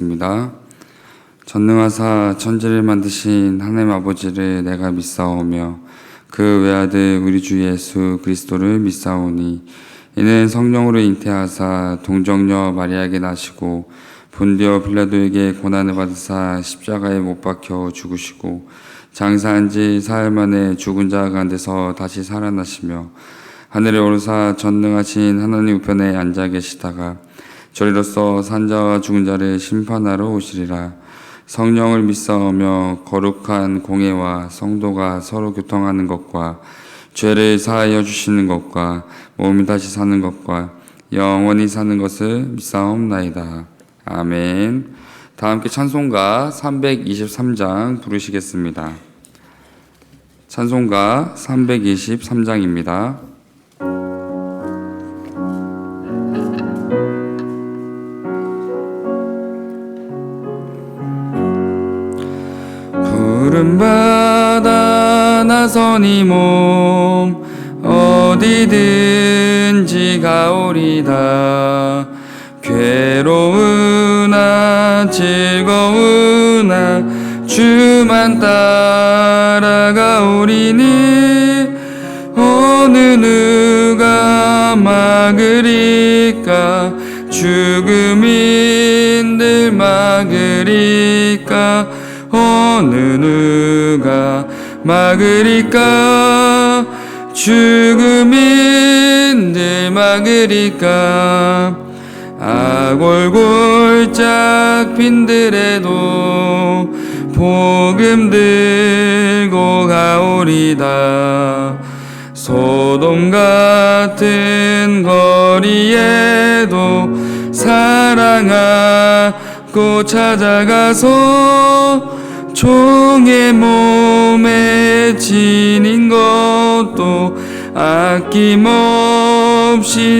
입니다. 전능하사 천지를 만드신 하나님 아버지를 내가 믿사오며 그 외아들 우리 주 예수 그리스도를 믿사오니 이는 성령으로 잉태하사 동정녀 마리아에게 나시고 본디오 빌라도에게 고난을 받으사 십자가에 못 박혀 죽으시고 장사한 지 사흘 만에 죽은 자 가운데서 다시 살아나시며 하늘에 오르사 전능하신 하나님 우편에 앉아 계시다가 저리로서 산자와 죽은 자를 심판하러 오시리라. 성령을 믿사오며 거룩한 공회와 성도가 서로 교통하는 것과 죄를 사하여 주시는 것과 몸이 다시 사는 것과 영원히 사는 것을 믿사옵나이다. 아멘. 다 함께 찬송가 323장 부르시겠습니다. 찬송가 323장입니다. 푸른바다 나서니 몸 어디든지 가오리다. 괴로우나 즐거우나 주만 따라가오리니 어느 누가 막으리까. 죽음인들 막으리까. 어느 누가 막으리까. 죽음인들 막으리까. 아골골짝 빈들에도 복음 들고 가오리다. 소돔 같은 거리에도 사랑하고 찾아가서 종의 몸에 지닌 것도 아낌없이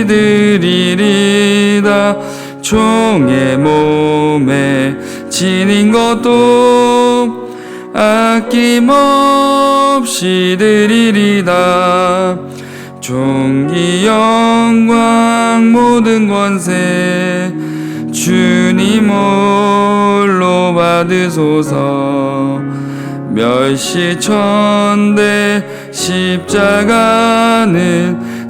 드리리다. 종의 몸에 지닌 것도 아낌없이 드리리다. 존귀 영광 모든 권세 주님 홀로 받으소서. 멸시천대 십자가는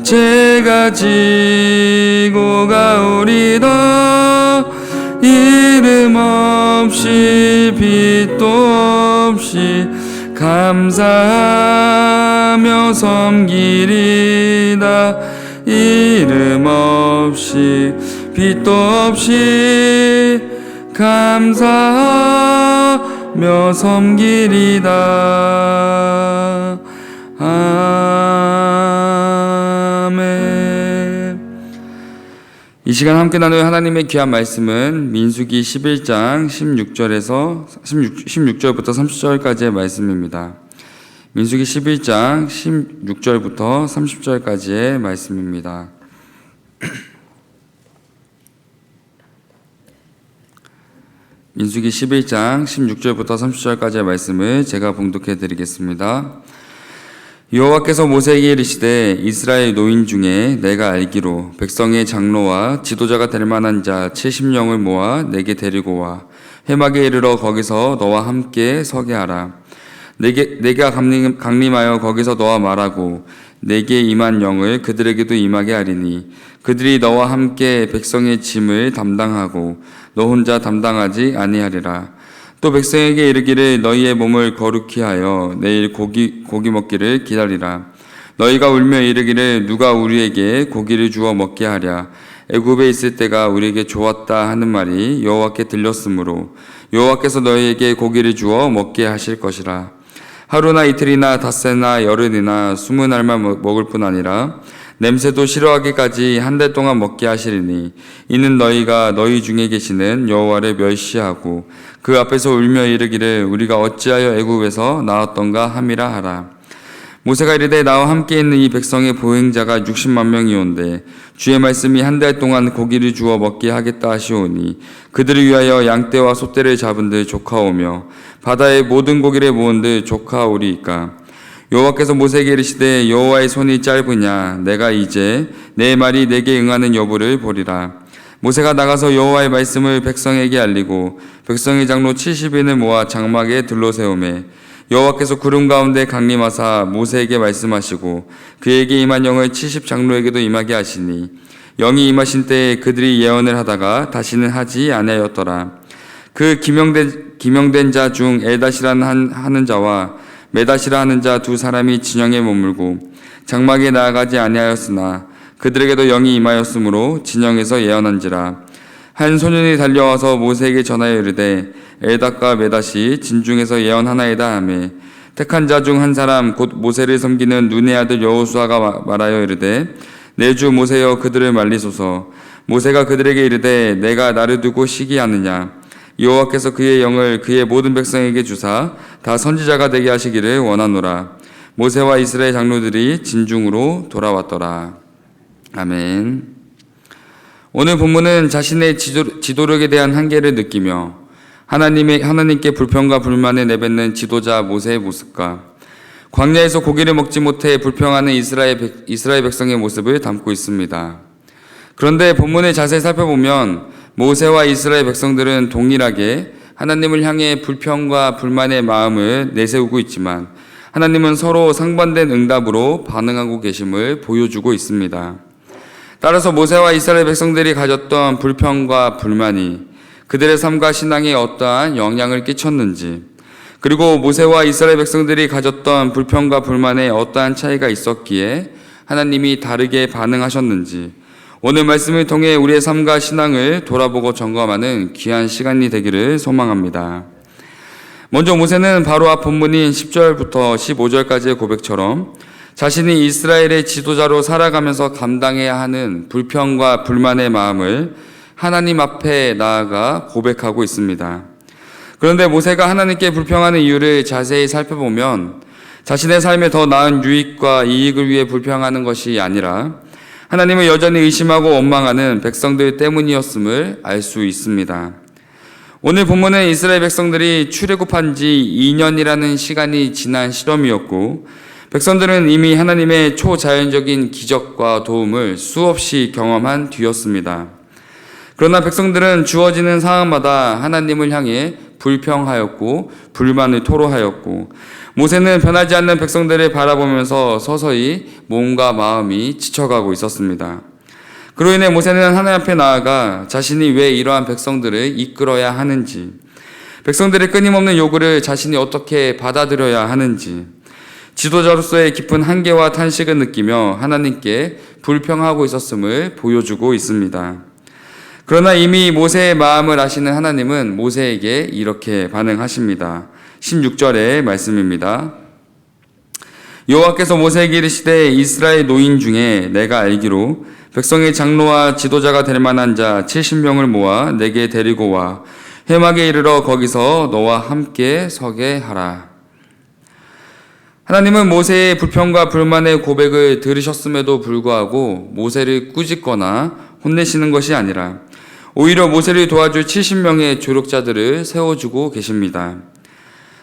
제가 지고 가오리다. 이름 없이 빛도 없이 감사하며 섬기리다. 이름 없이 빛도 없이 감사하며 섬기리다. 아멘. 이 시간 함께 나눌 하나님의 귀한 말씀은 민수기 11장 16절부터 30절까지의 말씀입니다. 민수기 11장 16절부터 30절까지의 말씀입니다. 민수기 11장 16절부터 30절까지의 말씀을 제가 봉독해 드리겠습니다. 여호와께서 모세에게 이르시되 이스라엘 노인 중에 내가 알기로 백성의 장로와 지도자가 될 만한 자 70명을 모아 내게 데리고 와 회막에 이르러 거기서 너와 함께 서게 하라. 내가 강림하여 거기서 너와 말하고 내게 임한 영을 그들에게도 임하게 하리니 그들이 너와 함께 백성의 짐을 담당하고 너 혼자 담당하지 아니하리라. 또 백성에게 이르기를 너희의 몸을 거룩히 하여 내일 고기 먹기를 기다리라. 너희가 울며 이르기를 누가 우리에게 고기를 주어 먹게 하랴. 애굽에 있을 때가 우리에게 좋았다 하는 말이 여호와께 들렸으므로 여호와께서 너희에게 고기를 주어 먹게 하실 것이라. 하루나 이틀이나 닷새나 열흘이나 20날만 먹을 뿐 아니라 냄새도 싫어하기까지 한 달 동안 먹게 하시리니 이는 너희가 너희 중에 계시는 여호와를 멸시하고 그 앞에서 울며 이르기를 우리가 어찌하여 애굽에서 나왔던가 함이라 하라. 모세가 이르되 나와 함께 있는 이 백성의 보행자가 60만 명이온데 주의 말씀이 한 달 동안 고기를 주어 먹게 하겠다 하시오니 그들을 위하여 양떼와 소떼를 잡은들 조카오며 바다의 모든 고기를 모은들 조카오리이까. 여호와께서 모세에게 이르시되 여호와의 손이 짧으냐 내가 이제 내 말이 내게 응하는 여부를 보리라. 모세가 나가서 여호와의 말씀을 백성에게 알리고 백성의 장로 70인을 모아 장막에 들러 세우매 여호와께서 구름 가운데 강림하사 모세에게 말씀하시고 그에게 임한 영을 70 장로에게도 임하게 하시니 영이 임하신 때에 그들이 예언을 하다가 다시는 하지 아니하였더라. 그 기명된 자 중 엘다시라는 하는 자와 메다시라 하는 자 두 사람이 진영에 머물고 장막에 나아가지 아니하였으나 그들에게도 영이 임하였으므로 진영에서 예언한지라. 한 소년이 달려와서 모세에게 전하여 이르되 엘닷과 메닷이 진중에서 예언하나이다 하매 택한 자 중 한 사람 곧 모세를 섬기는 눈의 아들 여호수아가 말하여 이르되 내 주 모세여 그들을 말리소서. 모세가 그들에게 이르되 내가 나를 두고 시기하느냐. 여호와께서 그의 영을 그의 모든 백성에게 주사 다 선지자가 되게 하시기를 원하노라. 모세와 이스라엘 장로들이 진중으로 돌아왔더라. 아멘. 오늘 본문은 자신의 지도력에 대한 한계를 느끼며 하나님께 불평과 불만을 내뱉는 지도자 모세의 모습과 광야에서 고기를 먹지 못해 불평하는 이스라엘 백성의 모습을 담고 있습니다. 그런데 본문을 자세히 살펴보면 모세와 이스라엘 백성들은 동일하게 하나님을 향해 불평과 불만의 마음을 내세우고 있지만 하나님은 서로 상반된 응답으로 반응하고 계심을 보여주고 있습니다. 따라서 모세와 이스라엘 백성들이 가졌던 불평과 불만이 그들의 삶과 신앙에 어떠한 영향을 끼쳤는지, 그리고 모세와 이스라엘 백성들이 가졌던 불평과 불만에 어떠한 차이가 있었기에 하나님이 다르게 반응하셨는지 오늘 말씀을 통해 우리의 삶과 신앙을 돌아보고 점검하는 귀한 시간이 되기를 소망합니다. 먼저 모세는 바로 앞 본문인 10절부터 15절까지의 고백처럼 자신이 이스라엘의 지도자로 살아가면서 감당해야 하는 불평과 불만의 마음을 하나님 앞에 나아가 고백하고 있습니다. 그런데 모세가 하나님께 불평하는 이유를 자세히 살펴보면 자신의 삶에 더 나은 유익과 이익을 위해 불평하는 것이 아니라 하나님을 여전히 의심하고 원망하는 백성들 때문이었음을 알 수 있습니다. 오늘 본문은 이스라엘 백성들이 출애굽한 지 2년이라는 시간이 지난 실험이었고 백성들은 이미 하나님의 초자연적인 기적과 도움을 수없이 경험한 뒤였습니다. 그러나 백성들은 주어지는 상황마다 하나님을 향해 불평하였고 불만을 토로하였고 모세는 변하지 않는 백성들을 바라보면서 서서히 몸과 마음이 지쳐가고 있었습니다. 그로 인해 모세는 하나님 앞에 나아가 자신이 왜 이러한 백성들을 이끌어야 하는지, 백성들의 끊임없는 요구를 자신이 어떻게 받아들여야 하는지, 지도자로서의 깊은 한계와 탄식을 느끼며 하나님께 불평하고 있었음을 보여주고 있습니다. 그러나 이미 모세의 마음을 아시는 하나님은 모세에게 이렇게 반응하십니다. 16절의 말씀입니다. 여호와께서 모세에게 이르시되 이스라엘 노인 중에 내가 알기로 백성의 장로와 지도자가 될 만한 자 70명을 모아 내게 데리고 와 회막에 이르러 거기서 너와 함께 서게 하라. 하나님은 모세의 불평과 불만의 고백을 들으셨음에도 불구하고 모세를 꾸짖거나 혼내시는 것이 아니라 오히려 모세를 도와줄 70명의 조력자들을 세워주고 계십니다.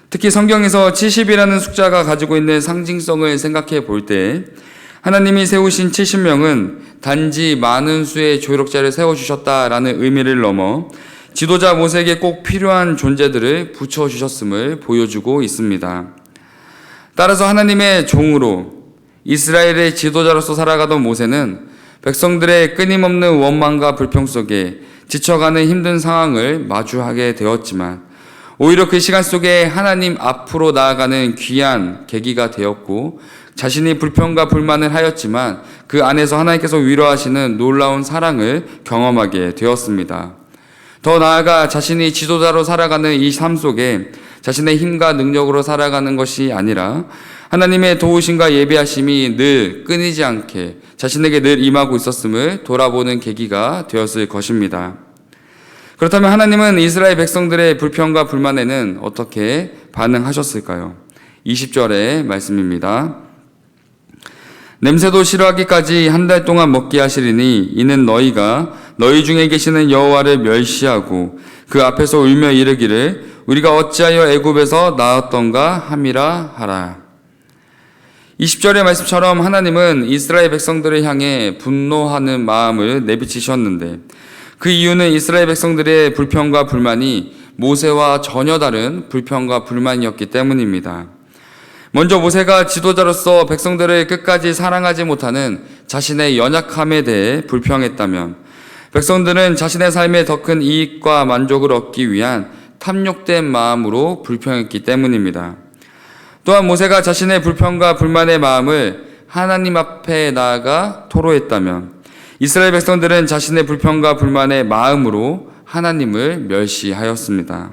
특히 성경에서 70이라는 숫자가 가지고 있는 상징성을 생각해 볼 때 하나님이 세우신 70명은 단지 많은 수의 조력자를 세워주셨다라는 의미를 넘어 지도자 모세에게 꼭 필요한 존재들을 붙여주셨음을 보여주고 있습니다. 따라서 하나님의 종으로 이스라엘의 지도자로서 살아가던 모세는 백성들의 끊임없는 원망과 불평 속에 지쳐가는 힘든 상황을 마주하게 되었지만 오히려 그 시간 속에 하나님 앞으로 나아가는 귀한 계기가 되었고 자신이 불평과 불만을 하였지만 그 안에서 하나님께서 위로하시는 놀라운 사랑을 경험하게 되었습니다. 더 나아가 자신이 지도자로 살아가는 이 삶 속에 자신의 힘과 능력으로 살아가는 것이 아니라 하나님의 도우심과 예비하심이 늘 끊이지 않게 자신에게 늘 임하고 있었음을 돌아보는 계기가 되었을 것입니다. 그렇다면 하나님은 이스라엘 백성들의 불평과 불만에는 어떻게 반응하셨을까요? 20절의 말씀입니다. 냄새도 싫어하기까지 한 달 동안 먹게 하시리니 이는 너희가 너희 중에 계시는 여호와를 멸시하고 그 앞에서 울며 이르기를 우리가 어찌하여 애굽에서 나왔던가 함이라 하라. 20절의 말씀처럼 하나님은 이스라엘 백성들을 향해 분노하는 마음을 내비치셨는데 그 이유는 이스라엘 백성들의 불평과 불만이 모세와 전혀 다른 불평과 불만이었기 때문입니다. 먼저 모세가 지도자로서 백성들을 끝까지 사랑하지 못하는 자신의 연약함에 대해 불평했다면, 백성들은 자신의 삶에 더 큰 이익과 만족을 얻기 위한 탐욕된 마음으로 불평했기 때문입니다. 또한 모세가 자신의 불평과 불만의 마음을 하나님 앞에 나아가 토로했다면, 이스라엘 백성들은 자신의 불평과 불만의 마음으로 하나님을 멸시하였습니다.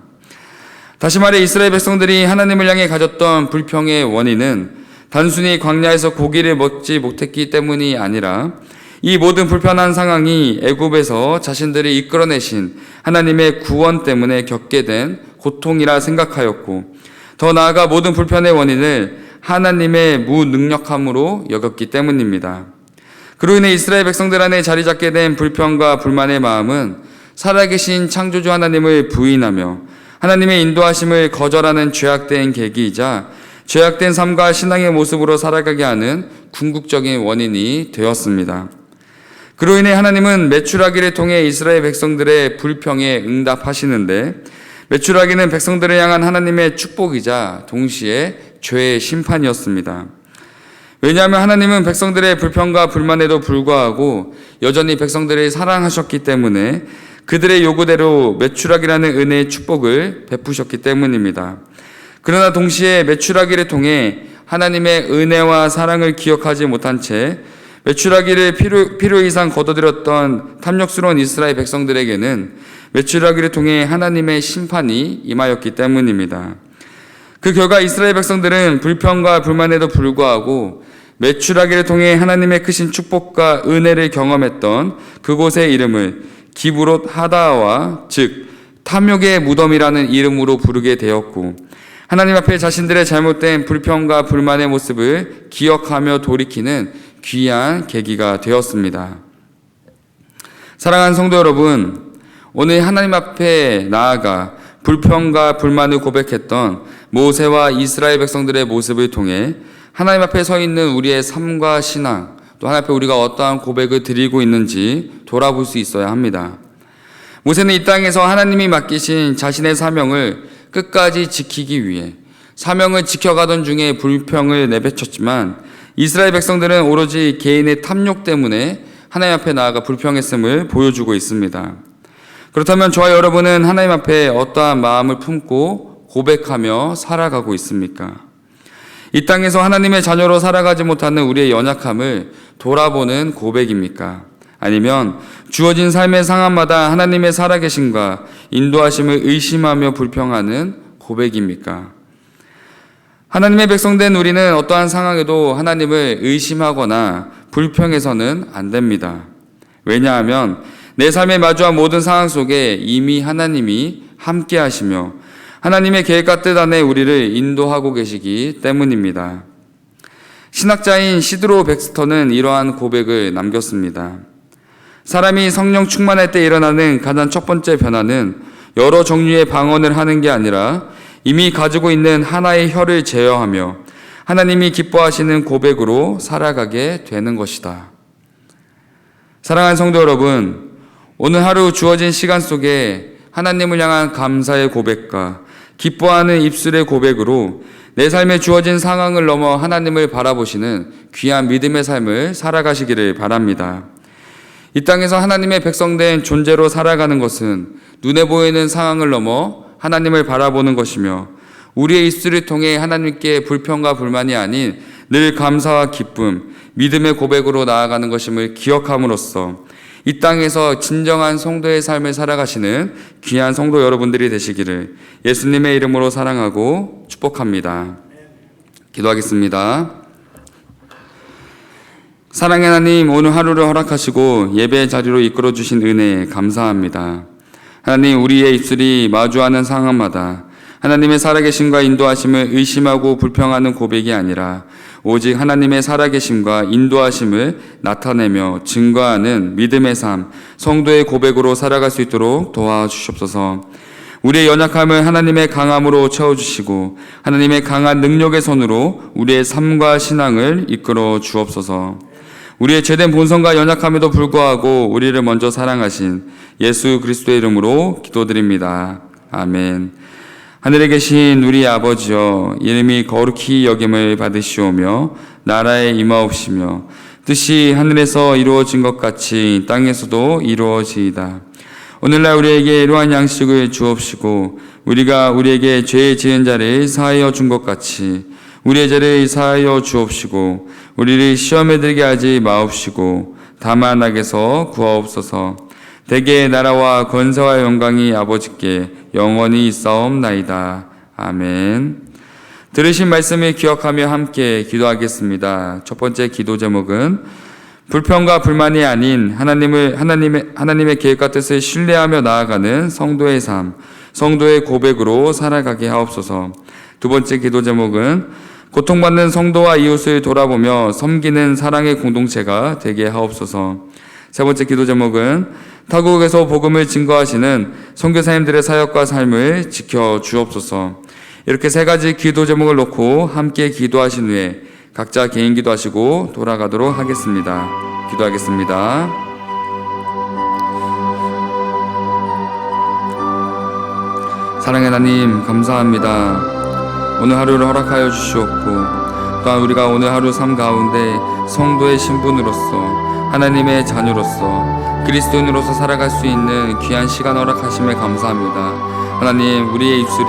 다시 말해 이스라엘 백성들이 하나님을 향해 가졌던 불평의 원인은 단순히 광야에서 고기를 먹지 못했기 때문이 아니라, 이 모든 불편한 상황이 애굽에서 자신들이 이끌어내신 하나님의 구원 때문에 겪게 된 고통이라 생각하였고, 더 나아가 모든 불편의 원인을 하나님의 무능력함으로 여겼기 때문입니다. 그로 인해 이스라엘 백성들 안에 자리 잡게 된 불평과 불만의 마음은 살아계신 창조주 하나님을 부인하며 하나님의 인도하심을 거절하는 죄악된 계기이자 죄악된 삶과 신앙의 모습으로 살아가게 하는 궁극적인 원인이 되었습니다. 그로 인해 하나님은 메추라기를 통해 이스라엘 백성들의 불평에 응답하시는데, 메추라기는 백성들을 향한 하나님의 축복이자 동시에 죄의 심판이었습니다. 왜냐하면 하나님은 백성들의 불평과 불만에도 불구하고 여전히 백성들을 사랑하셨기 때문에 그들의 요구대로 메추라기라는 은혜의 축복을 베푸셨기 때문입니다. 그러나 동시에 메추라기를 통해 하나님의 은혜와 사랑을 기억하지 못한 채 메추라기를 필요 이상 거둬들였던 탐욕스러운 이스라엘 백성들에게는 메추라기를 통해 하나님의 심판이 임하였기 때문입니다. 그 결과 이스라엘 백성들은 불평과 불만에도 불구하고 메추라기를 통해 하나님의 크신 축복과 은혜를 경험했던 그곳의 이름을 기브롯 하다와, 즉 탐욕의 무덤이라는 이름으로 부르게 되었고, 하나님 앞에 자신들의 잘못된 불평과 불만의 모습을 기억하며 돌이키는 귀한 계기가 되었습니다. 사랑하는 성도 여러분, 오늘 하나님 앞에 나아가 불평과 불만을 고백했던 모세와 이스라엘 백성들의 모습을 통해 하나님 앞에 서 있는 우리의 삶과 신앙, 또 하나님 앞에 우리가 어떠한 고백을 드리고 있는지 돌아볼 수 있어야 합니다. 모세는 이 땅에서 하나님이 맡기신 자신의 사명을 끝까지 지키기 위해 사명을 지켜가던 중에 불평을 내뱉었지만, 이스라엘 백성들은 오로지 개인의 탐욕 때문에 하나님 앞에 나아가 불평했음을 보여주고 있습니다. 그렇다면 저와 여러분은 하나님 앞에 어떠한 마음을 품고 고백하며 살아가고 있습니까? 이 땅에서 하나님의 자녀로 살아가지 못하는 우리의 연약함을 돌아보는 고백입니까? 아니면 주어진 삶의 상황마다 하나님의 살아계심과 인도하심을 의심하며 불평하는 고백입니까? 하나님의 백성된 우리는 어떠한 상황에도 하나님을 의심하거나 불평해서는 안 됩니다. 왜냐하면 내 삶에 마주한 모든 상황 속에 이미 하나님이 함께 하시며 하나님의 계획과 뜻 안에 우리를 인도하고 계시기 때문입니다. 신학자인 시드로 백스터는 이러한 고백을 남겼습니다. 사람이 성령 충만할 때 일어나는 가장 첫 번째 변화는 여러 종류의 방언을 하는 게 아니라 이미 가지고 있는 하나의 혀를 제어하며 하나님이 기뻐하시는 고백으로 살아가게 되는 것이다. 사랑하는 성도 여러분, 오늘 하루 주어진 시간 속에 하나님을 향한 감사의 고백과 기뻐하는 입술의 고백으로 내 삶에 주어진 상황을 넘어 하나님을 바라보시는 귀한 믿음의 삶을 살아가시기를 바랍니다. 이 땅에서 하나님의 백성된 존재로 살아가는 것은 눈에 보이는 상황을 넘어 하나님을 바라보는 것이며, 우리의 입술을 통해 하나님께 불평과 불만이 아닌 늘 감사와 기쁨, 믿음의 고백으로 나아가는 것임을 기억함으로써 이 땅에서 진정한 성도의 삶을 살아가시는 귀한 성도 여러분들이 되시기를 예수님의 이름으로 사랑하고 축복합니다. 기도하겠습니다. 사랑의 하나님, 오늘 하루를 허락하시고 예배의 자리로 이끌어 주신 은혜에 감사합니다. 하나님, 우리의 입술이 마주하는 상황마다 하나님의 살아계심과 인도하심을 의심하고 불평하는 고백이 아니라 오직 하나님의 살아계심과 인도하심을 나타내며 증거하는 믿음의 삶, 성도의 고백으로 살아갈 수 있도록 도와주시옵소서. 우리의 연약함을 하나님의 강함으로 채워주시고 하나님의 강한 능력의 손으로 우리의 삶과 신앙을 이끌어 주옵소서. 우리의 죄된 본성과 연약함에도 불구하고 우리를 먼저 사랑하신 예수 그리스도의 이름으로 기도드립니다. 아멘. 하늘에 계신 우리 아버지여, 이름이 거룩히 여김을 받으시오며 나라에 임하옵시며 뜻이 하늘에서 이루어진 것 같이 땅에서도 이루어지이다. 오늘날 우리에게 이러한 양식을 주옵시고 우리가 우리에게 죄 지은 자를 사하여 준 것 같이 우리의 죄를 사하여 주옵시고 우리를 시험에 들게 하지 마옵시고 다만 악에서 구하옵소서. 대개의 나라와 권세와 영광이 아버지께 영원히 있사옵나이다. 아멘. 들으신 말씀을 기억하며 함께 기도하겠습니다. 첫 번째 기도 제목은 불평과 불만이 아닌 하나님의 계획과 뜻을 신뢰하며 나아가는 성도의 삶, 성도의 고백으로 살아가게 하옵소서. 두 번째 기도 제목은 고통받는 성도와 이웃을 돌아보며 섬기는 사랑의 공동체가 되게 하옵소서. 세 번째 기도 제목은 타국에서 복음을 증거하시는 선교사님들의 사역과 삶을 지켜 주옵소서. 이렇게 세 가지 기도 제목을 놓고 함께 기도하신 후에 각자 개인 기도하시고 돌아가도록 하겠습니다. 기도하겠습니다. 사랑의 하나님, 감사합니다. 오늘 하루를 허락하여 주시옵고 또한 우리가 오늘 하루 삶 가운데 성도의 신분으로서 하나님의 자녀로서 그리스도인으로서 살아갈 수 있는 귀한 시간 허락하심에 감사합니다. 하나님, 우리의 입술이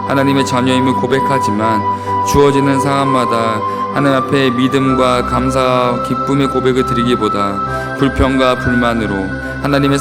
하나님의 자녀임을 고백하지만 주어지는 상황마다 하나님 앞에 믿음과 감사와 기쁨의 고백을 드리기보다 불평과 불만으로 하나님의